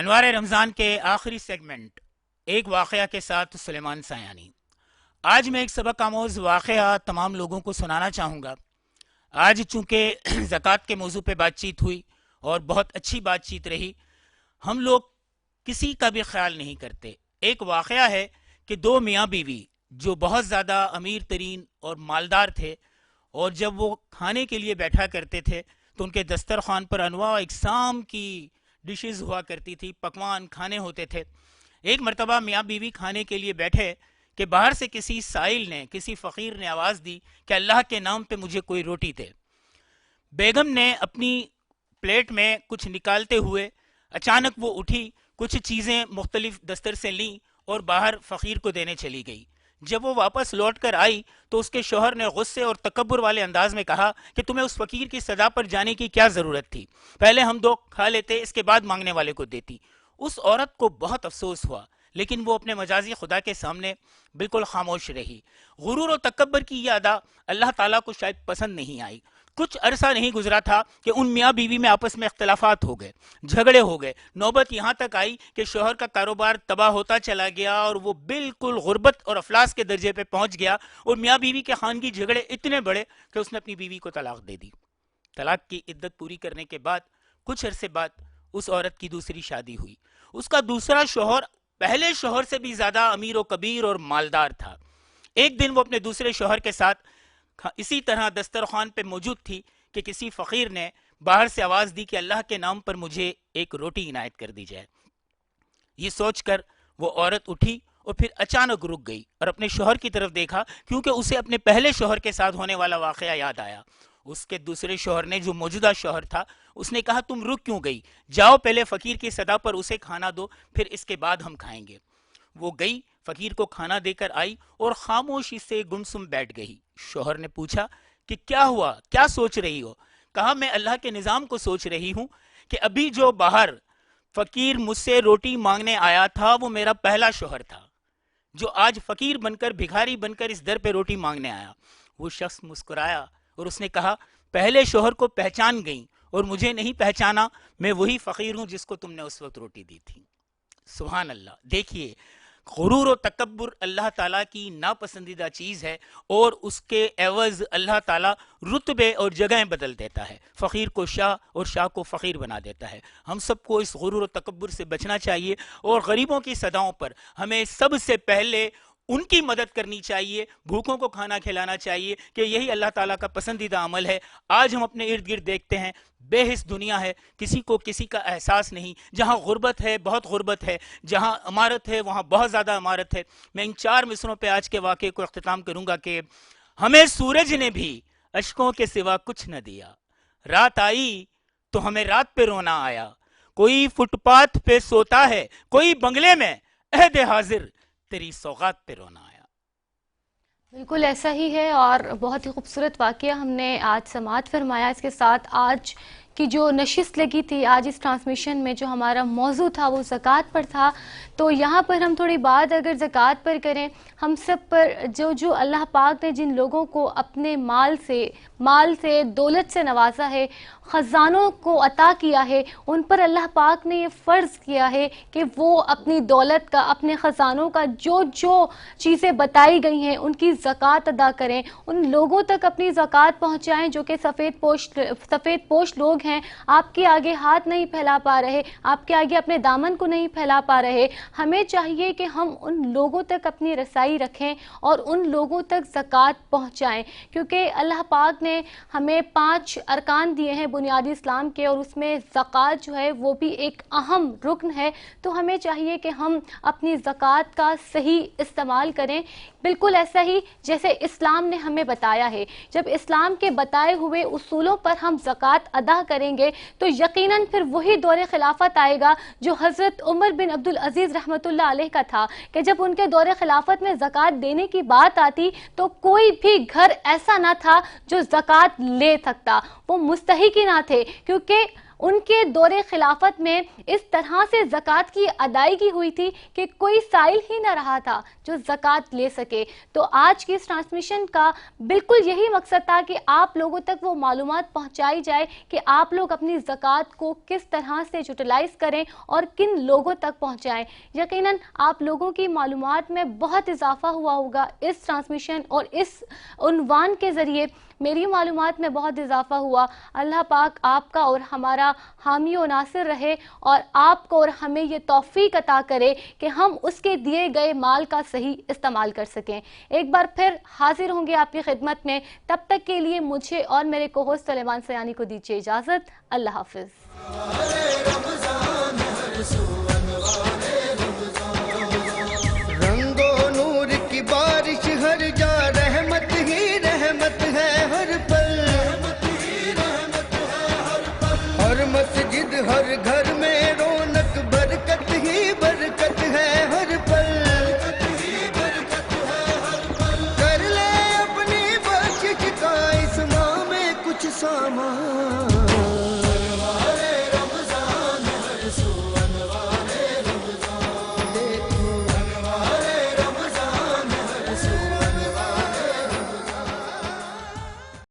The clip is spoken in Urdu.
انوار رمضان کے آخری سیگمنٹ ایک واقعہ کے ساتھ سلیمان سایانی۔ آج میں ایک سبق آموز واقعہ تمام لوگوں کو سنانا چاہوں گا۔ آج چونکہ زکوٰۃ کے موضوع پہ بات چیت ہوئی اور بہت اچھی بات چیت رہی، ہم لوگ کسی کا بھی خیال نہیں کرتے۔ ایک واقعہ ہے کہ دو میاں بیوی جو بہت زیادہ امیر ترین اور مالدار تھے، اور جب وہ کھانے کے لیے بیٹھا کرتے تھے تو ان کے دسترخوان پر انواع اقسام کی ڈشز ہوا کرتی تھی، پکوان کھانے ہوتے تھے۔ ایک مرتبہ میاں بیوی کھانے کے لیے بیٹھے کہ باہر سے کسی سائل نے، کسی فقیر نے آواز دی کہ اللہ کے نام پہ مجھے کوئی روٹی دے۔ بیگم نے اپنی پلیٹ میں کچھ نکالتے ہوئے اچانک وہ اٹھی، کچھ چیزیں مختلف دستر سے لیں اور باہر فقیر کو دینے چلی گئی۔ جب وہ واپس لوٹ کر آئی تو اس کے شوہر نے غصے اور تکبر والے انداز میں کہا کہ تمہیں اس فقیر کی صدا پر جانے کی کیا ضرورت تھی؟ پہلے ہم دو کھا لیتے، اس کے بعد مانگنے والے کو دیتی۔ اس عورت کو بہت افسوس ہوا، لیکن وہ اپنے مجازی خدا کے سامنے بالکل خاموش رہی۔ غرور و تکبر کی یہ ادا اللہ تعالیٰ کو شاید پسند نہیں آئی۔ کچھ عرصہ نہیں گزرا تھا کہ ان میاں بیوی میں آپس میں اختلافات ہو گئے، جھگڑے ہو گئے۔ نوبت یہاں تک آئی کہ شوہر کا کاروبار تباہ ہوتا چلا گیا اور وہ بالکل غربت اور افلاس کے درجے پہ پہنچ گیا، اور میاں بیوی کے خانگی جھگڑے اتنے بڑے کہ اس نے اپنی بیوی کو طلاق دے دی۔ طلاق کی عدت پوری کرنے کے بعد کچھ عرصے بعد اس عورت کی دوسری شادی ہوئی۔ اس کا دوسرا شوہر پہلے شوہر سے بھی زیادہ امیر و کبیر اور مالدار تھا۔ ایک دن وہ اپنے دوسرے شوہر کے ساتھ اسی طرح دسترخوان پہ موجود تھی کہ کسی فقیر نے باہر سے آواز دی کہ اللہ کے نام پر مجھے ایک روٹی عنایت کر دی جائے۔ یہ سوچ کر وہ عورت اٹھی اور پھر اچانک رک گئی اور اپنے شوہر کی طرف دیکھا، کیونکہ اسے اپنے پہلے شوہر کے ساتھ ہونے والا واقعہ یاد آیا۔ اس کے دوسرے شوہر نے، جو موجودہ شوہر تھا، اس نے کہا تم رک کیوں گئی؟ جاؤ پہلے فقیر کی صدا پر اسے کھانا دو، پھر اس کے بعد ہم کھائیں گے۔ وہ گئی، فقیر کو کھانا دے کر آئی اور خاموشی سے گمسم بیٹھ گئی۔ شوہر نے پوچھا کہ کیا ہوا، کیا سوچ رہی ہو؟ کہا میں اللہ کے نظام کو سوچ رہی ہوں کہ ابھی جو باہر فقیر مجھ سے روٹی مانگنے آیا تھا وہ میرا پہلا شوہر تھا، جو آج فقیر بن کر، بھکاری بن کر اس در پہ روٹی مانگنے آیا۔ وہ شخص مسکرایا اور اس نے کہا پہلے شوہر کو پہچان گئی اور مجھے نہیں پہچانا، میں وہی فقیر ہوں جس کو تم نے اس وقت روٹی دی تھی۔ سبحان اللہ۔ دیکھیے، غرور و تکبر اللہ تعالیٰ کی ناپسندیدہ چیز ہے، اور اس کے عوض اللہ تعالیٰ رتبے اور جگہیں بدل دیتا ہے۔ فقیر کو شاہ اور شاہ کو فقیر بنا دیتا ہے۔ ہم سب کو اس غرور و تکبر سے بچنا چاہیے، اور غریبوں کی صداؤں پر ہمیں سب سے پہلے ان کی مدد کرنی چاہیے، بھوکوں کو کھانا کھلانا چاہیے، کہ یہی اللہ تعالیٰ کا پسندیدہ عمل ہے۔ آج ہم اپنے ارد گرد دیکھتے ہیں، بے حس دنیا ہے، کسی کو کسی کا احساس نہیں۔ جہاں غربت ہے بہت غربت ہے، جہاں عمارت ہے وہاں بہت زیادہ عمارت ہے۔ میں ان 4 مصروں پہ آج کے واقعے کو اختتام کروں گا کہ ہمیں سورج نے بھی اشکوں کے سوا کچھ نہ دیا، رات آئی تو ہمیں رات پہ رونا آیا، کوئی فٹ پاتھ پہ سوتا ہے، کوئی بنگلے میں، عہد حاضر تیری سوغات پہ رونا آیا۔ بالکل ایسا ہی ہے، اور بہت ہی خوبصورت واقعہ ہم نے آج سماعت فرمایا۔ اس کے ساتھ آج کی جو نشست لگی تھی، آج اس ٹرانسمیشن میں جو ہمارا موضوع تھا وہ زکوٰۃ پر تھا، تو یہاں پر ہم تھوڑی بات اگر زکوٰۃ پر کریں، ہم سب پر جو اللہ پاک نے جن لوگوں کو اپنے مال سے دولت سے نوازا ہے، خزانوں کو عطا کیا ہے، ان پر اللہ پاک نے یہ فرض کیا ہے کہ وہ اپنی دولت کا، اپنے خزانوں کا جو چیزیں بتائی گئی ہیں ان کی زکوٰۃ ادا کریں، ان لوگوں تک اپنی زکوٰۃ پہنچائیں جو کہ سفید پوش لوگ ہیں، آپ کے آگے ہاتھ نہیں پھیلا پا رہے، آپ کے آگے اپنے دامن کو نہیں پھیلا پا رہے۔ ہمیں چاہیے کہ ہم ان لوگوں تک اپنی رسائی رکھیں اور ان لوگوں تک زکوٰۃ پہنچائیں، کیونکہ اللہ پاک نے ہمیں 5 ارکان دیے ہیں بنیادی اسلام کے، اور اس میں زکوٰۃ جو ہے وہ بھی ایک اہم رکن ہے۔ تو ہمیں چاہیے کہ ہم اپنی زکوٰۃ کا صحیح استعمال کریں، بالکل ایسا ہی جیسے اسلام نے ہمیں بتایا ہے۔ جب اسلام کے بتائے ہوئے اصولوں پر ہم زکوٰۃ ادا کریں گے تو یقیناً پھر وہی دور خلافت آئے گا جو حضرت عمر بن عبدالعزیز رحمۃ اللہ علیہ کا تھا، کہ جب ان کے دور خلافت میں زکوٰۃ دینے کی بات آتی تو کوئی بھی گھر ایسا نہ تھا جو زکوٰۃ لے سکتا، وہ مستحق ہی نہ تھے، کیونکہ ان کے دور خلافت میں اس طرح سے زکوٰۃ کی ادائیگی ہوئی تھی کہ کوئی سائل ہی نہ رہا تھا جو زکوٰۃ لے سکے. تو آج کی اس ٹرانسمیشن کا بالکل یہی مقصد تھا کہ آپ لوگوں تک وہ معلومات پہنچائی جائے کہ آپ لوگ اپنی زکوٰۃ کو کس طرح سے یوٹیلائز کریں اور کن لوگوں تک پہنچائیں. یقیناً آپ لوگوں کی معلومات میں بہت اضافہ ہوا ہوگا اس ٹرانسمیشن اور اس عنوان کے ذریعے. میری معلومات میں بہت اضافہ ہوا. اللہ پاک آپ کا اور ہمارا حامی و ناصر رہے اور آپ کو اور ہمیں یہ توفیق عطا کرے کہ ہم اس کے دیے گئے مال کا صحیح استعمال کر سکیں. ایک بار پھر حاضر ہوں گے آپ کی خدمت میں. تب تک کے لیے مجھے اور میرے کو ہوسٹ سلیمان سیانی کو دیجیے اجازت. اللہ حافظ.